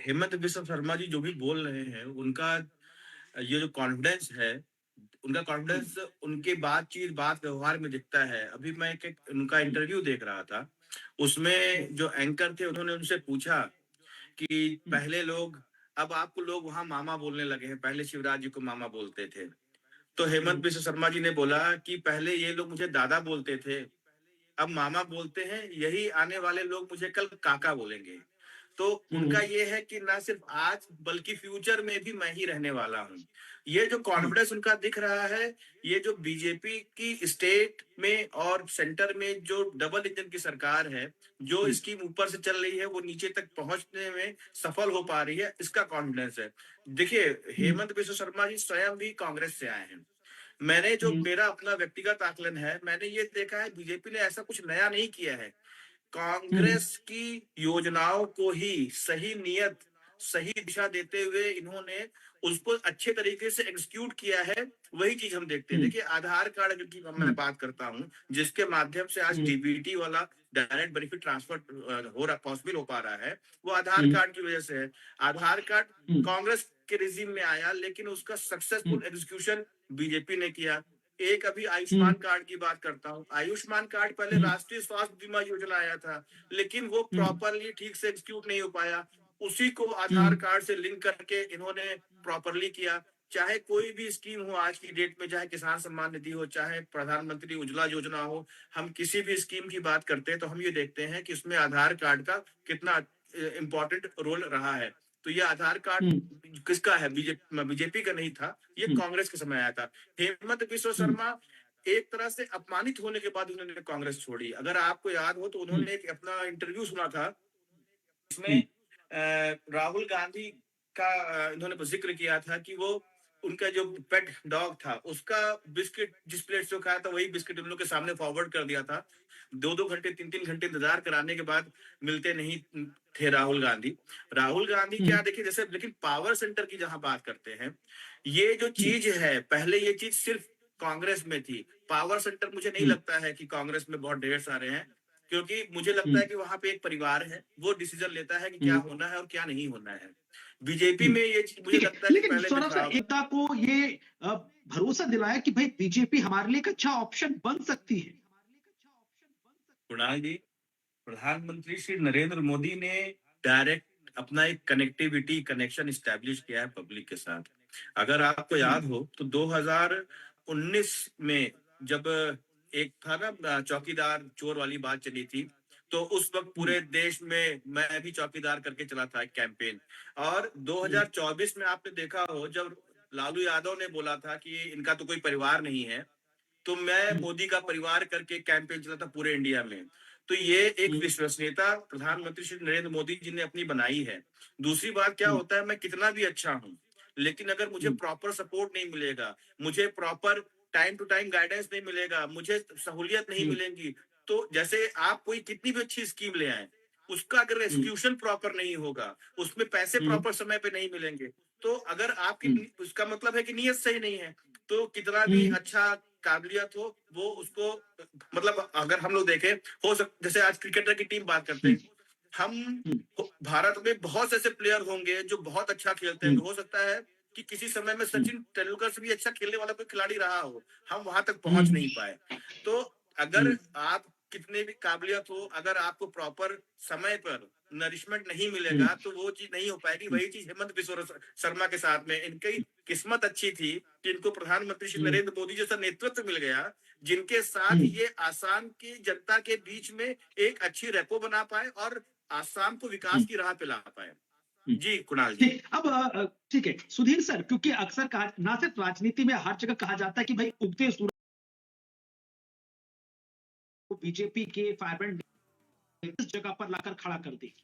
हेमंत बिस्व शर्मा जी जो भी बोल रहे हैं, उनका ये जो कॉन्फिडेंस है, उनका हुँ, कॉन्फिडेंस उनके बातचीत, बात व्यवहार में दिखता है। अभी मैं एक एक उनका हुँ, इंटरव्यू देख रहा था, हुँ, उसमें जो एंकर थे उन्होंने उनसे पूछा कि हुँ, पहले लोग अब आपको लोग वहाँ मामा बोलने लगे हैं, पहले शिवराज जी को मामा बोलते थे। तो हेमंत हुँ, बिस्व शर्मा जी ने बोला कि पहले ये लोग मुझे दादा बोलते थे, अब मामा बोलते हैं, यही आने वाले लोग मुझे कल काका बोलेंगे। तो उनका हुँ, ये है कि ना सिर्फ आज बल्कि फ्यूचर में भी मैं ही रहने वाला हूँ। ये जो हुँ, कॉन्फिडेंस उनका दिख रहा है, ये जो बीजेपी की स्टेट में और सेंटर में जो डबल इंजन की सरकार है, जो हुँ, स्कीम ऊपर से चल रही है, वो नीचे तक पहुँचने में सफल हो पा रही है, इसका कॉन्फिडेंस है। देखिए, हुँ, हेमंत बिस्व शर्मा जी स्वयं भी कांग्रेस से आए हैं। मैंने जो हुँ, मेरा अपना व्यक्तिगत आकलन है, मैंने ये देखा है बीजेपी ने ऐसा कुछ नया नहीं किया है। हुँ, कांग्रेस की योजनाओं को ही सही नियत, सही दिशा देते हुए इन्होंने उसको अच्छे तरीके से एग्जीक्यूट किया है, वही चीज हम देखते हैं। हुँ, देखिए, आधार कार्ड अगर की मैं हुँ, बात करता हूँ, जिसके माध्यम से आज हुँ, डीबीटी वाला डायरेक्ट बेनिफिट ट्रांसफर हो रहा पॉसिबल हो पा रहा है, वो आधार हुँ, कार्ड की वजह से है। आधार कार्ड हुँ, कांग्रेस के रिजीम में आया, लेकिन उसका हुँ, सक्सेसफुल एग्जीक्यूशन बीजेपी ने किया। एक अभी हुँ, आयुष्मान कार्ड की बात करता हूँ। आयुष्मान कार्ड पहले हुँ, राष्ट्रीय स्वास्थ्य बीमा योजना आया था, लेकिन वो हुँ, प्रॉपरली ठीक से एग्जीक्यूट नहीं हो पाया। उसी को हुँ, आधार कार्ड से लिंक करके इन्होंने प्रॉपरली किया। चाहे कोई भी स्कीम हो आज की डेट में, चाहे किसान सम्मान निधि हो, चाहे प्रधानमंत्री उज्ज्वला योजना हो, हम किसी भी स्कीम की बात करते हैं तो हम ये देखते हैं कि उसमें आधार कार्ड का कितना इंपॉर्टेंट रोल रहा है। तो ये आधार कार्ड हुँ, किसका है? बीजेपी का नहीं था, ये हुँ, कांग्रेस के समय आया था। हेमंत बिस्व हुँ, शर्मा एक तरह से अपमानित होने के बाद उन्होंने कांग्रेस छोड़ी। अगर आपको याद हो तो हुँ, उन्होंने एक अपना इंटरव्यू सुना था, हुँ, इसमें राहुल गांधी का इन्होंने जिक्र किया था कि वो उनका जो पेट डॉग था, उसका बिस्किट जिस प्लेट से वो खाया था, वही बिस्किट उन लोग के सामने फॉरवर्ड कर दिया था। 2-2 घंटे, 3-3 घंटे इंतजार कराने के बाद मिलते नहीं थे राहुल गांधी। राहुल गांधी हुँ, क्या, देखिए जैसे, लेकिन पावर सेंटर की जहां बात करते हैं, ये जो हुँ, चीज है, पहले ये चीज सिर्फ कांग्रेस में थी। पावर सेंटर मुझे नहीं हुँ, लगता है कि कांग्रेस में बहुत ढेर सारे हैं, क्योंकि मुझे लगता हुँ, है कि वहां पे एक परिवार है, वो डिसीजन लेता है कि क्या हुँ, होना है और क्या नहीं होना है। बीजेपी हुँ। में ये चीज मुझे ठीक है, लगता है कि लेकिन पहले थोड़ा-सा बिखराव। एकता को ये अ, भरोसा दिलाया कि भाई बीजेपी हमारे लिए एक अच्छा ऑप्शन बन सकती है। कुणाल जी, प्रधानमंत्री श्री नरेंद्र मोदी ने डायरेक्ट अपना एक कनेक्टिविटी कनेक्शन स्टैब्लिश किया है पब्लिक के साथ। अगर आपको हुँ, याद हो तो 2019 में जब एक था ना चौकीदार चोर वाली बात चली थी, तो उस वक्त हुँ, पूरे देश में मैं भी चौकीदार करके चला था एक कैंपेन। और हुँ, 2024 में आपने देखा हो जब लालू यादव ने बोला था कि इनका तो कोई परिवार नहीं है, तो मैं हुँ, मोदी का परिवार करके कैंपेन चला था पूरे इंडिया में। तो ये एक हुँ, विश्वसनीयता प्रधानमंत्री श्री नरेंद्र मोदी जी ने अपनी बनाई है। दूसरी बात क्या हुँ, होता है, मैं कितना भी अच्छा हूँ, लेकिन अगर मुझे हुँ, प्रॉपर सपोर्ट नहीं मिलेगा, मुझे proper time to time guidance नहीं मिलेगा, मुझे सहूलियत नहीं हुँ, मिलेंगी, तो जैसे आप कोई कितनी भी अच्छी स्कीम ले आए, उसका अगर हुँ, एग्जीक्यूशन प्रॉपर नहीं होगा, उसमें पैसे हुँ, प्रॉपर समय पे नहीं मिलेंगे, तो अगर आपकी हुँ, उसका मतलब है कि नीयत सही नहीं है। तो कितना भी हुँ, अच्छा काबिलियत हो, वो उसको मतलब अगर हम लोग देखें, हो सक जैसे आज क्रिकेटर की टीम बात करते हुँ, हैं, हम हुँ, भारत में बहुत से ऐसे प्लेयर होंगे जो बहुत अच्छा खेलते हुँ, होंगे। हो सकता है कि किसी समय में हुँ, सचिन तेंदुलकर से भी अच्छा खेलने वाला कोई खिलाड़ी रहा हो, हम वहां तक हुँ, पहुंच नहीं पाए। तो हुँ, अगर आप कितने भी काबिलियत हो, अगर आपको प्रॉपर समय पर नरिशमेंट नहीं हुँ, मिलेगा, तो वो चीज नहीं हो पाएगी। हुँ, वही चीज हेमंत बिस्व शर्मा के साथ में, इनकी किस्मत अच्छी थी कि इनको प्रधानमंत्री श्री हुँ, नरेंद्र मोदी जैसा नेतृत्व मिल गया, जिनके साथ हुँ, ये आसाम की जनता के बीच में एक अच्छी रेपो बना पाए और आसाम को हुँ, विकास की राह पे ला पाए। हुँ। जी कुणाल जी। ठीक, अब ठीक है, सुधीर सर, क्योंकि अक्सर कहा ना सिर्फ राजनीति में हर जगह कहा जाता है कि भाई उगते सूरज को बीजेपी के फायरब्रांड इस जगह पर लाकर खड़ा कर दी।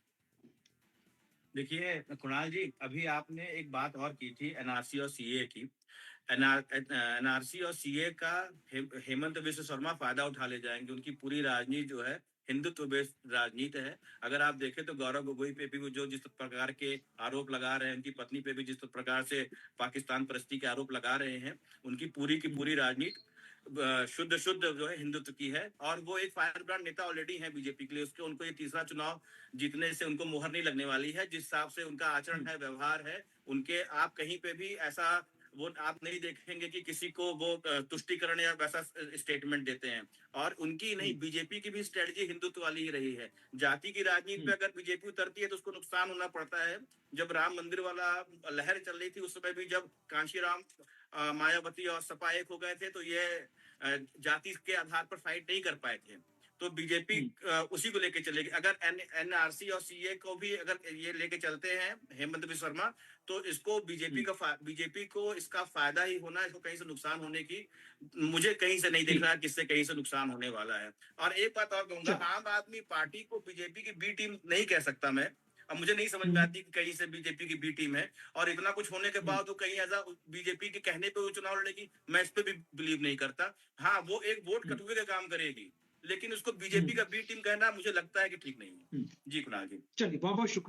देखिए कुणाल जी, अभी आपने एक बात और की थी एनआरसी और सीए की। एनआरसी और सीए का हेमंत बिस्व शर्मा फायदा उठा ले जाएंगे। उनकी पूरी राजनीति जो है, हिंदुत्व बेस्ड राजनीति है। अगर आप देखें तो गौरव गोगोई पे भी वो जो जिस प्रकार के आरोप लगा रहे हैं, उनकी पत्नी पे भी जिस प्रकार से पाकिस्तान परस्ती के आरोप लगा रहे हैं, उनकी पूरी की हुँ, पूरी राजनीति शुद्ध शुद्ध जो है हिंदुत्व की है, और वो एक फायर ब्रांड नेता ऑलरेडी है बीजेपी के लिए। उसके उनको ये तीसरा चुनाव जीतने से उनको मोहर नहीं लगने वाली है। जिस हिसाब से उनका आचरण है, व्यवहार है उनके, आप कहीं पे भी ऐसा वो आप नहीं देखेंगे कि किसी को वो तुष्टिकरण या वैसा स्टेटमेंट देते हैं। और उनकी नहीं, बीजेपी की भी स्ट्रेटजी हिंदुत्व वाली ही रही है। जाति की राजनीति पे अगर बीजेपी उतरती है तो उसको नुकसान होना पड़ता है। जब राम मंदिर वाला लहर चल रही थी उस समय भी, जब कांशीराम मायावती और सपा एक हो गए थे, तो ये जाति के आधार पर फाइट नहीं कर पाए थे। तो बीजेपी उसी को लेके चलेगी। अगर एनआरसी और सीए को भी अगर ये लेके चलते हैं हेमंत बिस्वा शर्मा, तो इसको बीजेपी को इसका फायदा ही होना, इसको कहीं से नुकसान होने की मुझे कहीं से नहीं दिख रहा, किससे कहीं से नुकसान होने वाला है। और एक बात और कहूंगा, आम आदमी पार्टी को बीजेपी की बी टीम नहीं कह सकता मैं। अब मुझे नहीं समझ में आती कि कहीं से बीजेपी की बी टीम है, और इतना कुछ होने के बाद वो कहीं ऐसा बीजेपी के कहने पे वो चुनाव लड़ेगी, मैं इस पे भी बिलीव नहीं करता। हाँ, वो एक वोट कटुए का काम करेगी, लेकिन उसको बीजेपी का बी टीम कहना मुझे लगता है कि ठीक नहीं है। जी कुणाल जी, चलिए बहुत बहुत शुक्रिया।